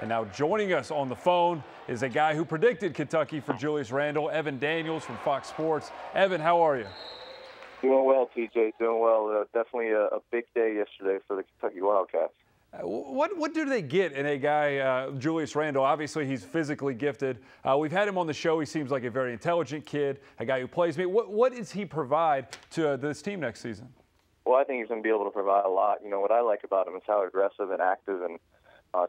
And now joining us on the phone is a guy who predicted Kentucky for Julius Randle, Evan Daniels from Fox Sports. Evan, how are you? Doing well, TJ. Doing well. Definitely a big day yesterday for the Kentucky Wildcats. What do they get in a guy, Julius Randle? Obviously, he's physically gifted. We've had him on the show. He seems like a very intelligent kid, a guy who plays me. What does he provide to this team next season? Well, I think he's going to be able to provide a lot. You know, what I like about him is how aggressive and active and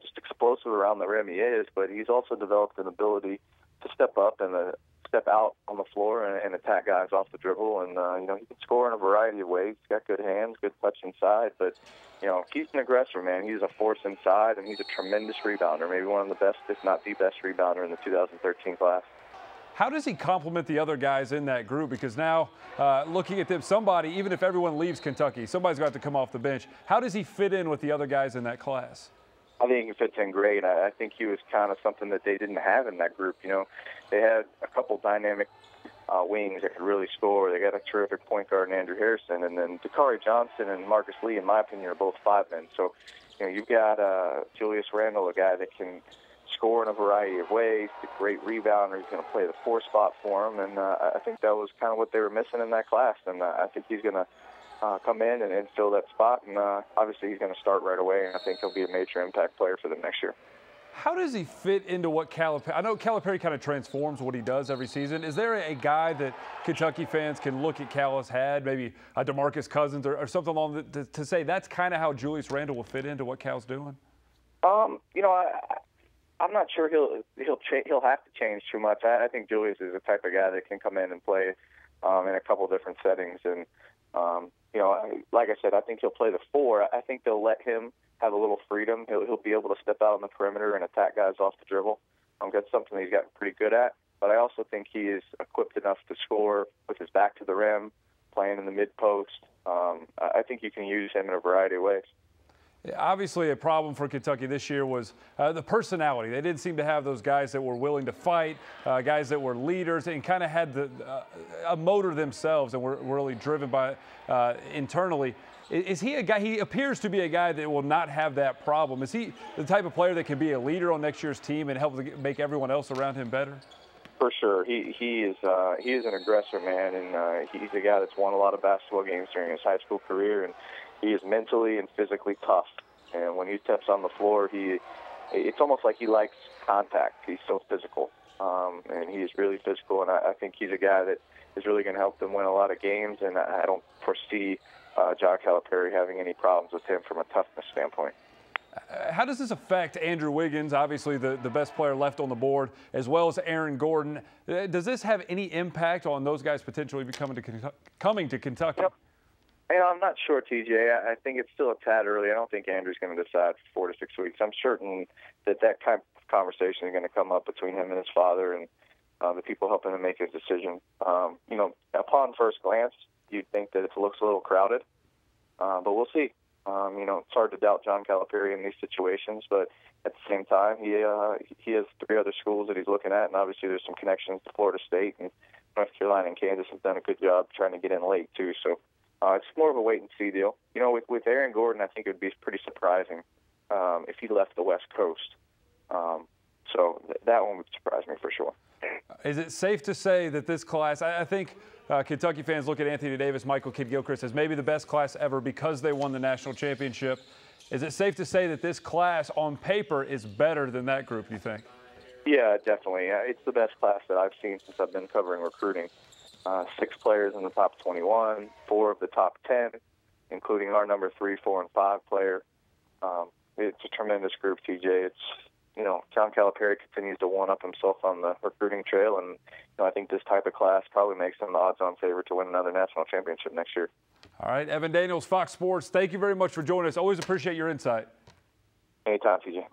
just explosive around the rim he is, but he's also developed an ability to step up and step out on the floor and attack guys off the dribble. And, you know, he can score in a variety of ways. He's got good hands, good touch inside. But, you know, he's an aggressor, man. He's a force inside, and he's a tremendous rebounder, maybe one of the best, if not the best rebounder in the 2013 class. How does he complement the other guys in that group? Because now, looking at them, somebody, even if everyone leaves Kentucky, somebody's got to come off the bench. How does he fit in with the other guys in that class? I think he fits in great. I think he was kind of something that they didn't have in that group. You know, they had a couple dynamic wings that could really score. They got a terrific point guard in Andrew Harrison, and then Dakari Johnson and Marcus Lee, in my opinion, are both 5 men. So, you know, you've got Julius Randle, a guy that can score in a variety of ways, a great rebounder. He's going to play the 4 spot for him, and I think that was kind of what they were missing in that class. And I think he's going to come in and fill that spot, and obviously he's going to start right away, and I think he'll be a major impact player for them next year. How does he fit into what Calipari – I know Calipari kind of transforms what he does every season. Is there a guy that Kentucky fans can look at Cal has had, maybe a DeMarcus Cousins or something along to say that's kind of how Julius Randle will fit into what Cal's doing? You know, I'm not sure he'll have to change too much. I think Julius is the type of guy that can come in and play in a couple different settings. And, you know, like I said, I think he'll play the 4. I think they'll let him have a little freedom. He'll be able to step out on the perimeter and attack guys off the dribble. That's something he's gotten pretty good at. But I also think he is equipped enough to score with his back to the rim, playing in the mid-post. I think you can use him in a variety of ways. Obviously, a problem for Kentucky this year was the personality. They didn't seem to have those guys that were willing to fight, guys that were leaders and kind of had a motor themselves and were really driven by internally. Is he a guy? He appears to be a guy that will not have that problem. Is he the type of player that can be a leader on next year's team and help make everyone else around him better? For sure, he is an aggressor, man, and he's a guy that's won a lot of basketball games during his high school career, and he is mentally and physically tough. And when he steps on the floor, it's almost like he likes contact. He's so physical, and he is really physical. And I think he's a guy that is really going to help them win a lot of games. And I don't foresee John Calipari having any problems with him from a toughness standpoint. How does this affect Andrew Wiggins, obviously the best player left on the board, as well as Aaron Gordon? Does this have any impact on those guys potentially coming to Kentucky? Yep. You know, I'm not sure, TJ. I think it's still a tad early. I don't think Andrew's going to decide for 4 to 6 weeks. I'm certain that kind of conversation is going to come up between him and his father and the people helping him make his decision. You know, upon first glance, you'd think that it looks a little crowded, but we'll see. You know, it's hard to doubt John Calipari in these situations, but at the same time, he has 3 other schools that he's looking at, and obviously there's some connections to Florida State, and North Carolina and Kansas have done a good job trying to get in late too. So it's more of a wait-and-see deal. You know, with Aaron Gordon, I think it would be pretty surprising if he left the West Coast. So that one would surprise me for sure. Is it safe to say that this class, I think Kentucky fans look at Anthony Davis, Michael Kidd-Gilchrist as maybe the best class ever because they won the national championship. Is it safe to say that this class on paper is better than that group, you think? Yeah, definitely. It's the best class that I've seen since I've been covering recruiting. 6 players in the top 21, 4 of the top 10, including our number 3, 4, and 5 player. It's a tremendous group, TJ. It's, you know, John Calipari continues to one-up himself on the recruiting trail, and you know, I think this type of class probably makes him the odds-on favorite to win another national championship next year. All right, Evan Daniels, Fox Sports, thank you very much for joining us. Always appreciate your insight. Anytime, TJ.